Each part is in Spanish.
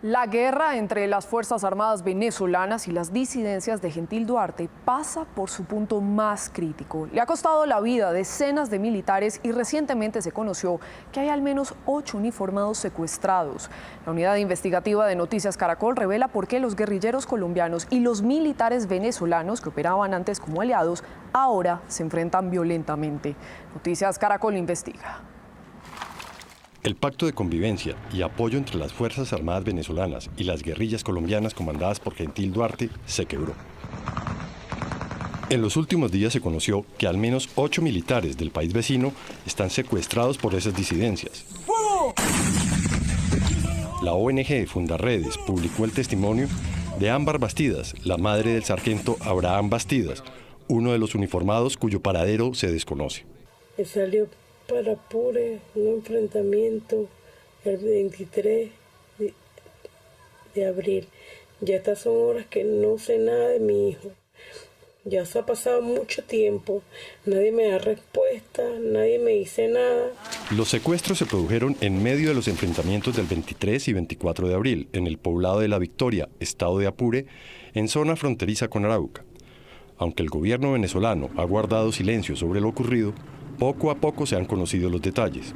La guerra entre las Fuerzas Armadas venezolanas y las disidencias de Gentil Duarte pasa por su punto más crítico. Le ha costado la vida a decenas de militares y recientemente se conoció que hay al menos 8 uniformados secuestrados. La unidad investigativa de Noticias Caracol revela por qué los guerrilleros colombianos y los militares venezolanos que operaban antes como aliados ahora se enfrentan violentamente. Noticias Caracol investiga. El pacto de convivencia y apoyo entre las Fuerzas Armadas venezolanas y las guerrillas colombianas comandadas por Gentil Duarte se quebró. En los últimos días se conoció que al menos 8 militares del país vecino están secuestrados por esas disidencias. La ONG Fundarredes publicó el testimonio de Ámbar Bastidas, la madre del sargento Abraham Bastidas, uno de los uniformados cuyo paradero se desconoce. Salió para Apure, un enfrentamiento el 23 de abril. Ya estas son horas que no sé nada de mi hijo. Ya se ha pasado mucho tiempo, nadie me da respuesta, nadie me dice nada. Los secuestros se produjeron en medio de los enfrentamientos del 23 y 24 de abril en el poblado de La Victoria, estado de Apure, en zona fronteriza con Arauca. Aunque el gobierno venezolano ha guardado silencio sobre lo ocurrido, poco a poco se han conocido los detalles.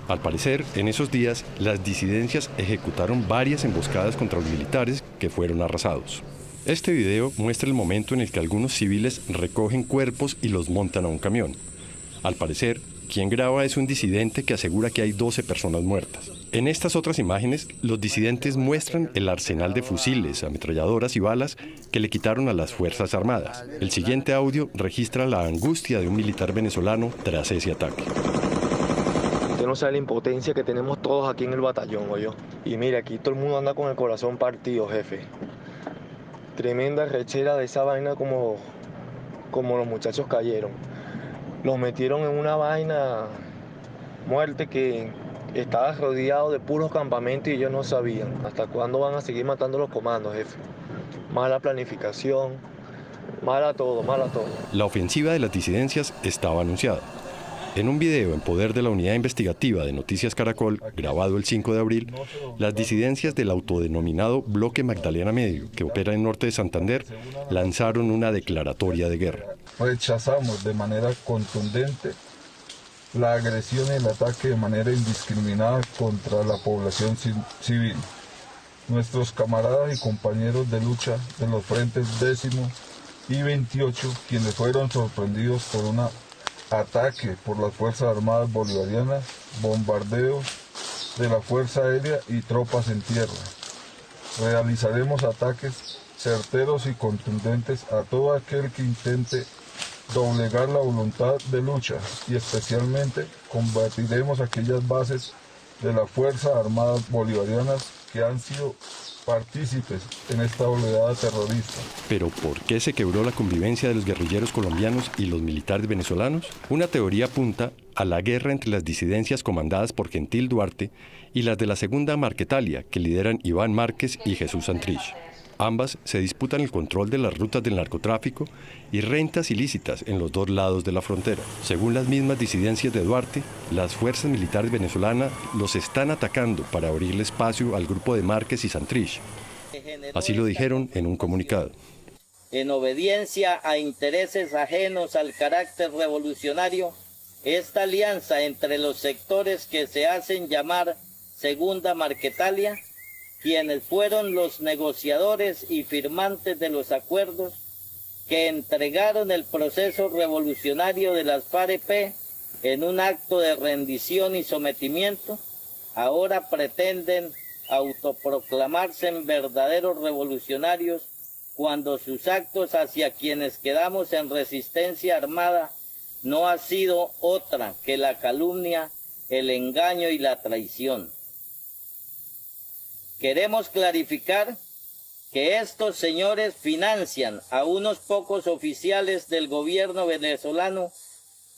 Al parecer, en esos días, las disidencias ejecutaron varias emboscadas contra los militares que fueron arrasados. Este video muestra el momento en el que algunos civiles recogen cuerpos y los montan a un camión. Al parecer, quien graba es un disidente que asegura que hay 12 personas muertas. En estas otras imágenes, los disidentes muestran el arsenal de fusiles, ametralladoras y balas que le quitaron a las Fuerzas Armadas. El siguiente audio registra la angustia de un militar venezolano tras ese ataque. Usted no sabe la impotencia que tenemos todos aquí en el batallón, oye. Y mire, aquí todo el mundo anda con el corazón partido, jefe. Tremenda rechera de esa vaina como los muchachos cayeron. Los metieron en una vaina muerte que estaba rodeado de puros campamentos y ellos no sabían hasta cuándo van a seguir matando los comandos, jefe. Mala planificación, mala todo, mala todo. La ofensiva de las disidencias estaba anunciada. En un video en poder de la unidad investigativa de Noticias Caracol, grabado el 5 de abril, las disidencias del autodenominado Bloque Magdalena Medio, que opera en norte de Santander, lanzaron una declaratoria de guerra. Rechazamos de manera contundente la agresión y el ataque de manera indiscriminada contra la población civil. Nuestros camaradas y compañeros de lucha de los frentes 10º y 28, quienes fueron sorprendidos por un ataque por las Fuerzas Armadas Bolivarianas, bombardeos de la Fuerza Aérea y tropas en tierra. Realizaremos ataques certeros y contundentes a todo aquel que intente doblegar la voluntad de lucha y especialmente combatiremos aquellas bases de las Fuerzas Armadas Bolivarianas que han sido partícipes en esta oleada terrorista. ¿Pero por qué se quebró la convivencia de los guerrilleros colombianos y los militares venezolanos? Una teoría apunta a la guerra entre las disidencias comandadas por Gentil Duarte y las de la Segunda Marquetalia, que lideran Iván Márquez y Jesús Santrich. Ambas se disputan el control de las rutas del narcotráfico y rentas ilícitas en los dos lados de la frontera. Según las mismas disidencias de Duarte, las fuerzas militares venezolanas los están atacando para abrirle espacio al grupo de Márquez y Santrich. Así lo dijeron en un comunicado. En obediencia a intereses ajenos al carácter revolucionario, esta alianza entre los sectores que se hacen llamar Segunda Marquetalia, quienes fueron los negociadores y firmantes de los acuerdos que entregaron el proceso revolucionario de las FARC en un acto de rendición y sometimiento, ahora pretenden autoproclamarse en verdaderos revolucionarios cuando sus actos hacia quienes quedamos en resistencia armada no ha sido otra que la calumnia, el engaño y la traición. Queremos clarificar que estos señores financian a unos pocos oficiales del gobierno venezolano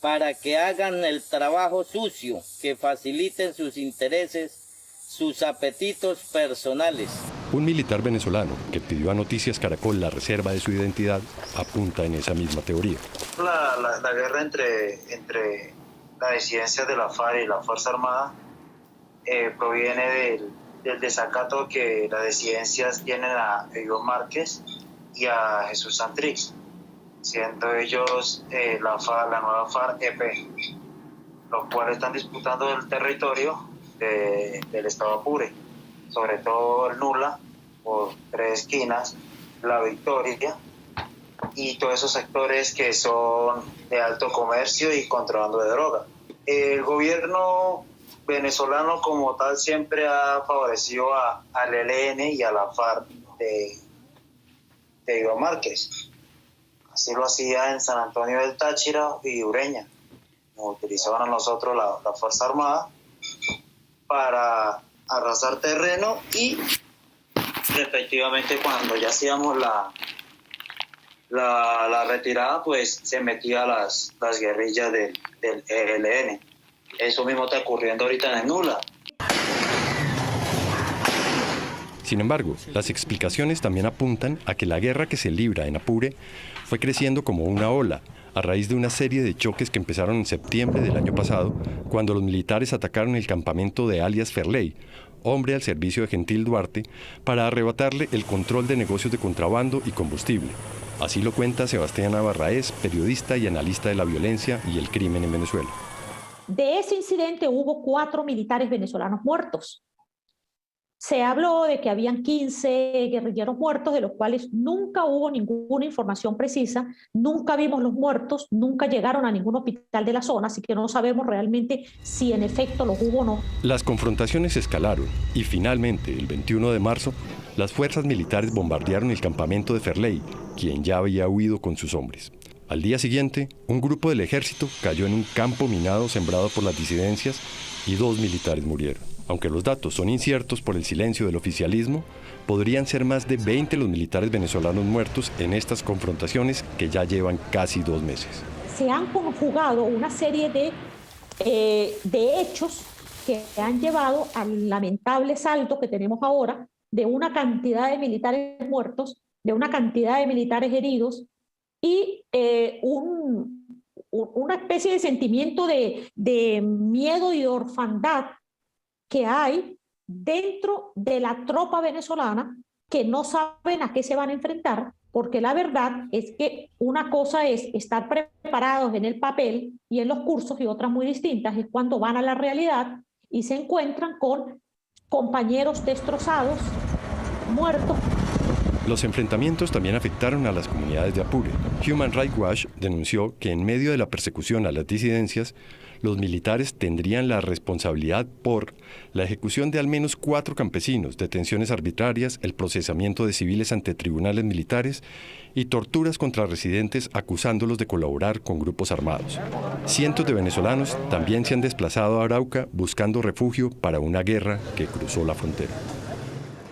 para que hagan el trabajo sucio, que faciliten sus intereses, sus apetitos personales. Un militar venezolano que pidió a Noticias Caracol la reserva de su identidad apunta en esa misma teoría. La guerra entre la disidencia de la FARC y la Fuerza Armada proviene del desacato que las disidencias tienen a Ivonne Márquez y a Jesús Santrich, siendo ellos la nueva FARC-EP, los cuales están disputando el territorio del estado Apure, sobre todo el Nula, por Tres Esquinas, La Victoria y todos esos sectores que son de alto comercio y contrabando de droga. El gobierno venezolano como tal siempre ha favorecido al ELN y a la FARC de Ivonne Márquez. Así lo hacía en San Antonio del Táchira y Ureña. Nos utilizaban a nosotros la Fuerza Armada para arrasar terreno y respectivamente cuando ya hacíamos la retirada, pues se metía las guerrillas del ELN. Eso mismo está ocurriendo ahorita en el Nula. Sin embargo, las explicaciones también apuntan a que la guerra que se libra en Apure fue creciendo como una ola, a raíz de una serie de choques que empezaron en septiembre del año pasado, cuando los militares atacaron el campamento de alias Ferley, hombre al servicio de Gentil Duarte, para arrebatarle el control de negocios de contrabando y combustible. Así lo cuenta Sebastián Navarraez, periodista y analista de la violencia y el crimen en Venezuela. De ese incidente hubo 4 militares venezolanos muertos. Se habló de que habían 15 guerrilleros muertos, de los cuales nunca hubo ninguna información precisa, nunca vimos los muertos, nunca llegaron a ningún hospital de la zona, así que no sabemos realmente si en efecto los hubo o no. Las confrontaciones escalaron y finalmente, el 21 de marzo, las fuerzas militares bombardearon el campamento de Ferley, quien ya había huido con sus hombres. Al día siguiente, un grupo del ejército cayó en un campo minado sembrado por las disidencias y 2 militares murieron. Aunque los datos son inciertos por el silencio del oficialismo, podrían ser más de 20 los militares venezolanos muertos en estas confrontaciones que ya llevan casi 2 meses. Se han conjugado una serie de hechos que han llevado al lamentable saldo que tenemos ahora de una cantidad de militares muertos, de una cantidad de militares heridos y una especie de sentimiento de miedo y de orfandad que hay dentro de la tropa venezolana, que no saben a qué se van a enfrentar, porque la verdad es que una cosa es estar preparados en el papel y en los cursos, y otras muy distintas es cuando van a la realidad y se encuentran con compañeros destrozados, muertos. Los enfrentamientos también afectaron a las comunidades de Apure. Human Rights Watch denunció que en medio de la persecución a las disidencias, los militares tendrían la responsabilidad por la ejecución de al menos 4 campesinos, detenciones arbitrarias, el procesamiento de civiles ante tribunales militares y torturas contra residentes acusándolos de colaborar con grupos armados. Cientos de venezolanos también se han desplazado a Arauca buscando refugio para una guerra que cruzó la frontera.